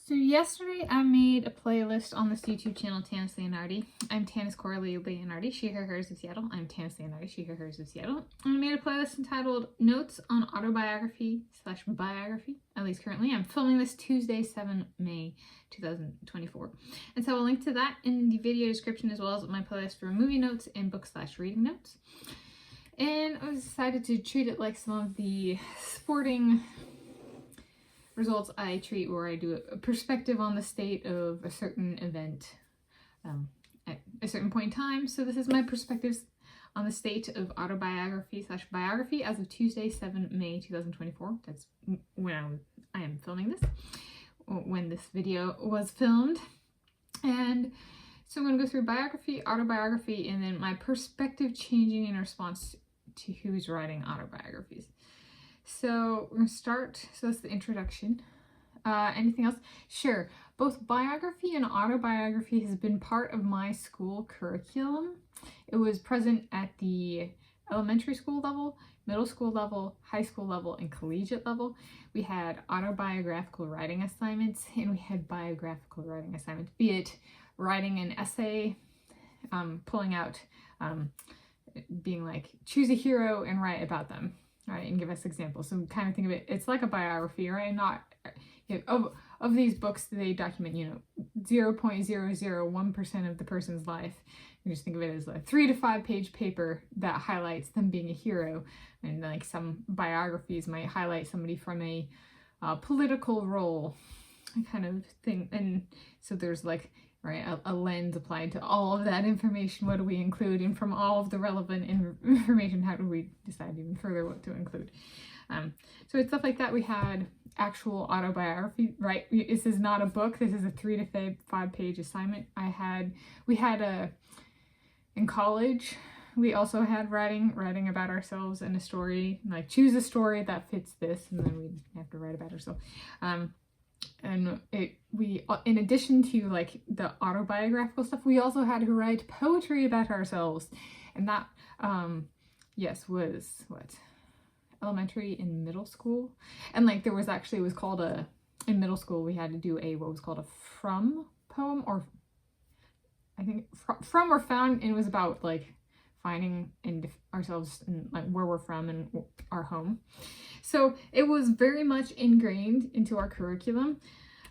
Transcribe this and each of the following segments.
So yesterday I made a playlist on this YouTube channel, Tanis Leonhardi. I'm Tanis Coralee Leonhardi, she, her, hers of Seattle. I'm Tanis Leonhardi, she, her, hers of Seattle. And I made a playlist entitled Notes on Autobiography / Biography, at least currently. I'm filming this Tuesday, 7 May 2024. And so I'll link to that in the video description, as well as my playlist for movie notes and book / reading notes. And I decided to treat it like some of the sporting results I treat, where I do a perspective on the state of a certain event at a certain point in time. So this is my perspectives on the state of autobiography / biography as of Tuesday, 7 May 2024. That's when I am filming this, when this video was filmed. And so I'm going to go through biography, autobiography, and then my perspective changing in response to who's writing autobiographies. So we're going to start, so that's the introduction. Anything else? Sure. Both biography and autobiography has been part of my school curriculum. It was present at the elementary school level, middle school level, high school level, and collegiate level. We had autobiographical writing assignments, and we had biographical writing assignments, be it writing an essay, pulling out, being like, choose a hero and write about them. Right, and give us examples. So kind of think of it, it's like a biography, right? Not, of these books, they document, 0.001% of the person's life. You just think of it as a 3 to 5 page paper that highlights them being a hero. And like some biographies might highlight somebody from a political role kind of thing. And so there's like, right, a lens applied to all of that information. What do we include? And from all of the relevant information, how do we decide even further what to include? So it's stuff like that. We had actual autobiography, right? This is not a book. This is a 3 to 5 page assignment. In college, we also had writing about ourselves and a story, like choose a story that fits this, and then we have to write about ourselves. And we, in addition to like the autobiographical stuff, we also had to write poetry about ourselves. And that, yes, was what? Elementary and middle school. And like there was actually, it was called in middle school, we had to do what was called a from poem, or I think from or found, and it was about like finding ourselves and like where we're from and our home. So it was very much ingrained into our curriculum.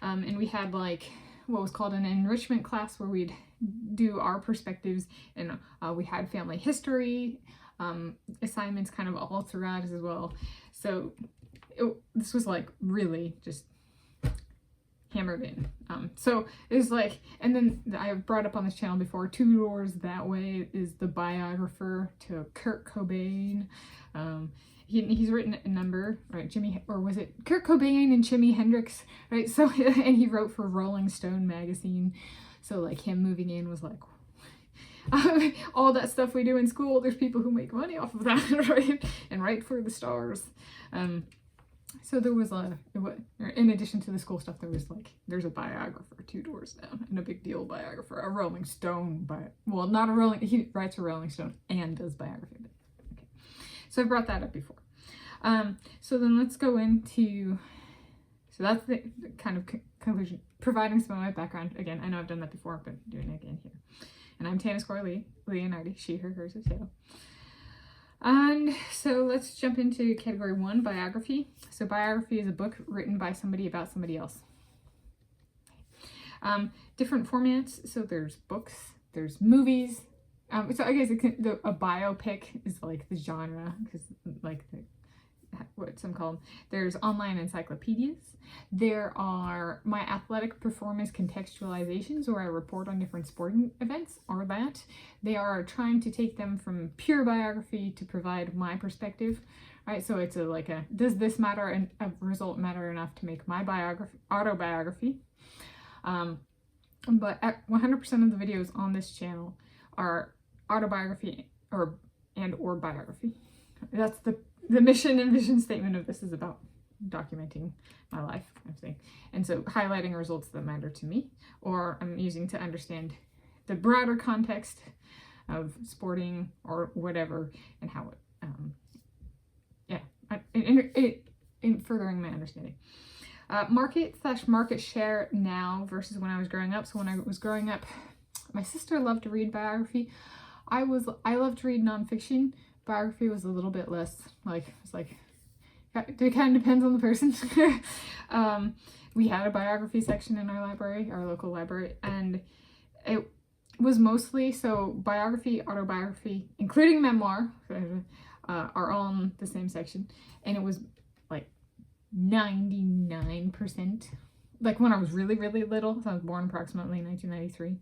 And we had like what was called an enrichment class, where we'd do our perspectives, and we had family history assignments kind of all throughout as well. So this was like really just hammered in. So it was like, and then I brought up on this channel before, Two Doors That Way is the biographer to Kurt Cobain. He's written a number, right? Was it Kurt Cobain and Jimi Hendrix, right? So, and he wrote for Rolling Stone magazine. So like him moving in was like, all that stuff we do in school, there's people who make money off of that, right? And write for the stars. So there was in addition to the school stuff, there's a biographer 2 doors down, and a big deal biographer, a Rolling Stone, he writes for Rolling Stone and does biography. Okay. So I brought that up before. So then let's go into, so that's the kind of conclusion, providing some of my background. Again, I know I've done that before, but doing it again here. And I'm Tanis Coralee Leonhardi, she, her, hers of Seattle. And so let's jump into category 1, biography. So biography is a book written by somebody about somebody else. Different formats. So there's books, there's movies. So I guess a biopic is like the genre, because like what some call them. There's online encyclopedias. There are my athletic performance contextualizations, where I report on different sporting events, or that. They are trying to take them from pure biography to provide my perspective, right? So it's does this matter, and a result matter enough to make my autobiography? But 100% of the videos on this channel are autobiography or biography. That's the mission and vision statement of this, is about documenting my life, kind of thing. And so highlighting results that matter to me, or I'm using to understand the broader context of sporting or whatever, and how it, in furthering my understanding. Market share now versus when I was growing up. So when I was growing up, my sister loved to read biography. I loved to read nonfiction. Biography was a little bit less, like, it's like, it kind of depends on the person. We had a biography section in our library, our local library, and it was mostly, so biography, autobiography, including memoir, are all in the same section, and it was like 99%. Like when I was really, really little, so I was born approximately in 1993,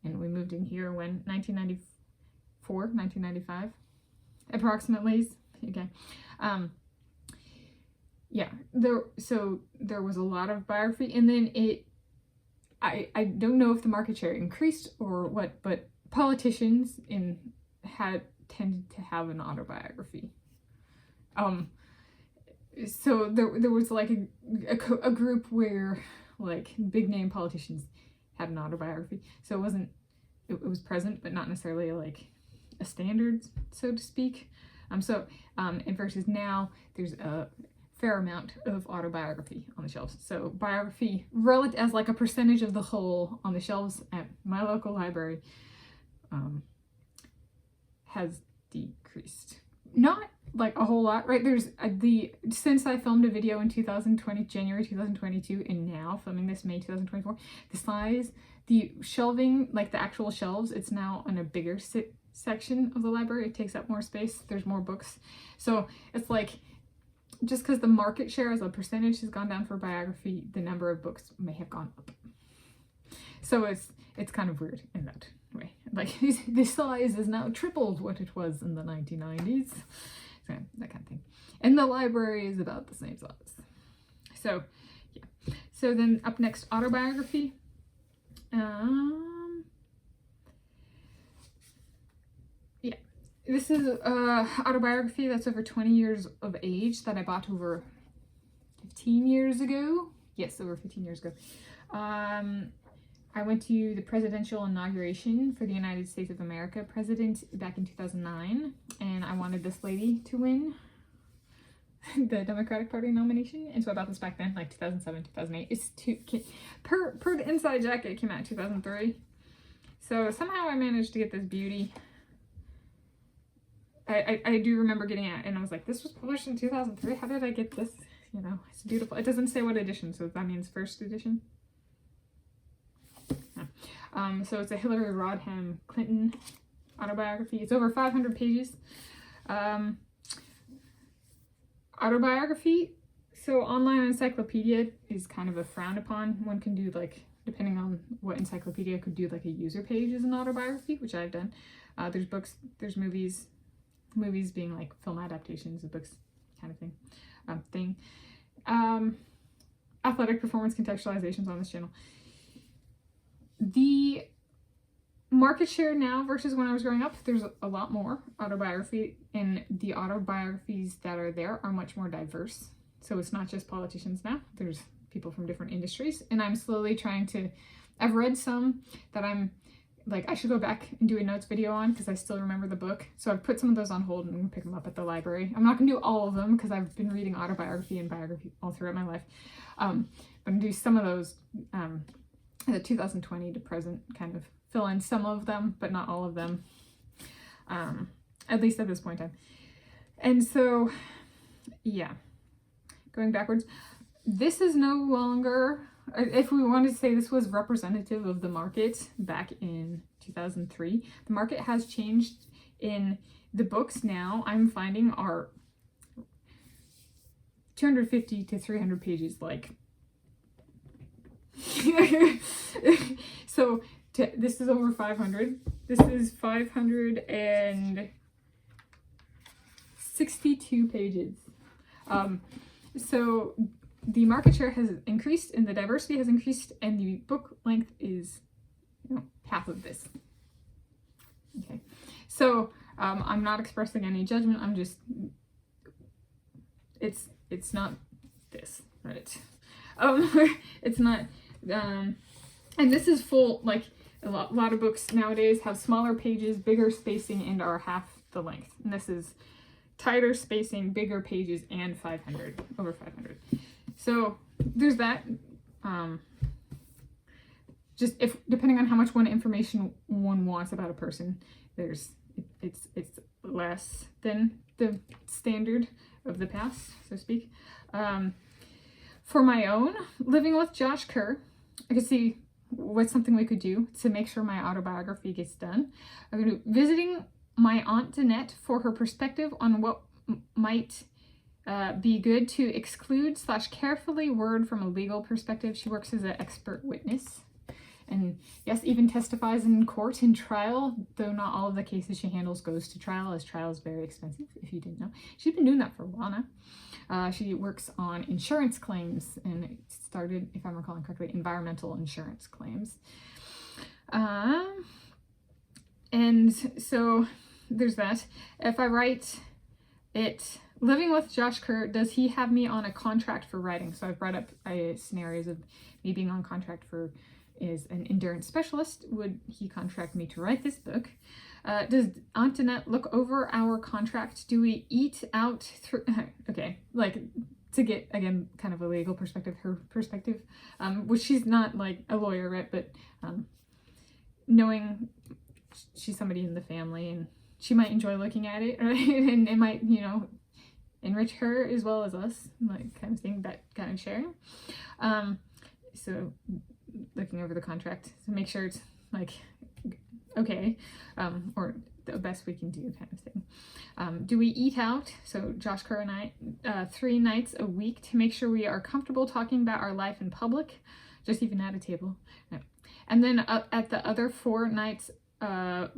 and we moved in here when 1994, 1995, approximately. Okay. Yeah, there was a lot of biography, and then I don't know if the market share increased or what, but politicians had tended to have an autobiography. So there was like a group where like big name politicians had an autobiography. So it was present, but not necessarily like a standard, so to speak. And versus now, there's a fair amount of autobiography on the shelves. So biography, relative as like a percentage of the whole on the shelves at my local library, has decreased. Not like a whole lot, right? There's since I filmed a video in January 2022, and now filming this May 2024, the size, the shelving, like the actual shelves, it's now on a bigger section of the library. It takes up more space. There's more books. So it's like, just because the market share as a percentage has gone down for biography, the number of books may have gone up. So it's kind of weird in that way. Like the size is now tripled what it was in the 1990s. So that kind of thing. And the library is about the same size. So yeah. So then up next, autobiography. Yeah. This is autobiography that's over 20 years of age that I bought over 15 years ago. Yes, over 15 years ago. I went to the presidential inauguration for the United States of America president back in 2009, and I wanted this lady to win the Democratic Party nomination, and so I bought this back then, like 2007, 2008. It's per the inside jacket, it came out in 2003. So somehow I managed to get this beauty. I do remember getting it, and I was like, this was published in 2003? How did I get this? You know, it's beautiful. It doesn't say what edition, so that means first edition. Yeah. So it's a Hillary Rodham Clinton autobiography. It's over 500 pages. Autobiography, so online encyclopedia is kind of a frowned upon. One can do, like, depending on what encyclopedia, could do like a user page as an autobiography, which I've done. There's books, there's movies being like film adaptations of books kind of thing. Athletic performance contextualizations on this channel. The market share now versus when I was growing up, there's a lot more autobiography, and the autobiographies that are there are much more diverse. So it's not just politicians now, there's people from different industries, and I'm slowly trying to, I've read some that I'm like, I should go back and do a notes video on because I still remember the book. So I've put some of those on hold and pick them up at the library. I'm not going to do all of them because I've been reading autobiography and biography all throughout my life. But I'm going to do some of those, the 2020 to present, kind of fill in some of them, but not all of them, at least at this point in time. And so, yeah, going backwards, this is no longer, if we wanted to say this was representative of the market back in 2003, the market has changed in the books now I'm finding are 250 to 300 pages, like. So this is over 500. This is 562 pages. So the market share has increased and the diversity has increased, and the book length is, you know, half of this. Okay, so I'm not expressing any judgment. I'm just, it's not this, right? It's not, and this is full, like a lot of books nowadays have smaller pages, bigger spacing, and are half the length. And this is tighter spacing, bigger pages, and 500, over 500. So there's that. Just if depending on how much information one wants about a person, it's less than the standard of the past, so to speak. For my own living with Josh Kerr, I could see what's something we could do to make sure my autobiography gets done. I'm going to be visiting my Aunt Danette for her perspective on what might be good to exclude / carefully word from a legal perspective. She works as an expert witness and yes, even testifies in court in trial, though not all of the cases she handles goes to trial, as trial is very expensive, if you didn't know. She's been doing that for a while now. She works on insurance claims, and it started, if I'm recalling correctly, environmental insurance claims. And so there's that. If I write it, living with Josh Kerr, does he have me on a contract for writing? So I've brought up scenarios of me being on contract for is an endurance specialist. Would he contract me to write this book? Does Aunt Danette look over our contract? Do we eat out through? Okay, like to get again kind of a legal perspective, her perspective, which she's not like a lawyer, right? But knowing she's somebody in the family and she might enjoy looking at it, right? And it might, you know, enrich her as well as us, like kind of thing, that kind of sharing. So looking over the contract to make sure it's like okay, or the best we can do kind of thing. Do we eat out? So Josh Kerr and I, 3 nights a week to make sure we are comfortable talking about our life in public, just even at a table. No. And then at the other 4 nights a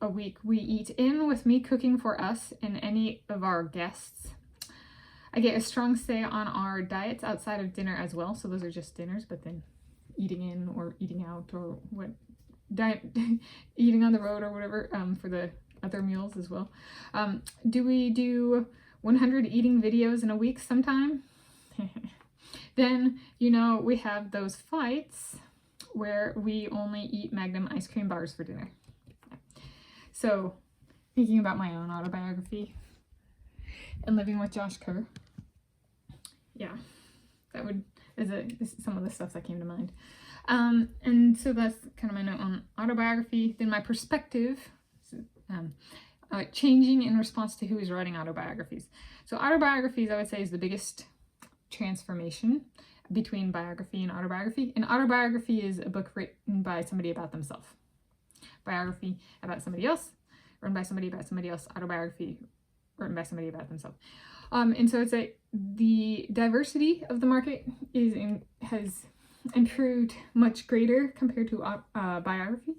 week, we eat in with me cooking for us and any of our guests. I get a strong say on our diets outside of dinner as well. So those are just dinners, but then eating in or eating out or what diet, eating on the road or whatever, for the other meals as well. Do we do 100 eating videos in a week sometime? Then, you know, we have those fights where we only eat Magnum ice cream bars for dinner. So thinking about my own autobiography and living with Josh Kerr, yeah, that is some of the stuff that came to mind. And so that's kind of my note on autobiography. Then my perspective, changing in response to who is writing autobiographies. So autobiographies, I would say, is the biggest transformation between biography and autobiography. An autobiography is a book written by somebody about themselves. Biography about somebody else, written by somebody about somebody else. Autobiography written by somebody about themselves. And so it's the diversity of the market has improved much greater compared to biography,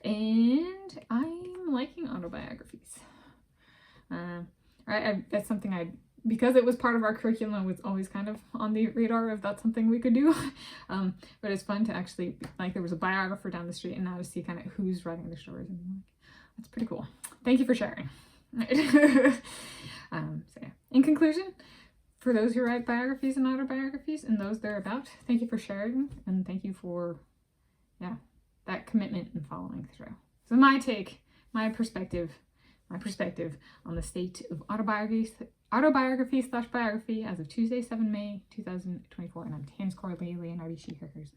and I'm liking autobiographies. That's something because it was part of our curriculum, it was always kind of on the radar of that's something we could do. But it's fun to actually, like, there was a biographer down the street and now to see kind of who's writing their stories, and I'm like, that's pretty cool. Thank you for sharing. So yeah. In conclusion, for those who write biographies and autobiographies and those they're about, thank you for sharing, and thank you for, yeah, that commitment and following through. So my perspective on the state of autobiography / biography as of Tuesday, 7 May 2024, and I'm Tanis Coralee Leonhardi, she, her, hers,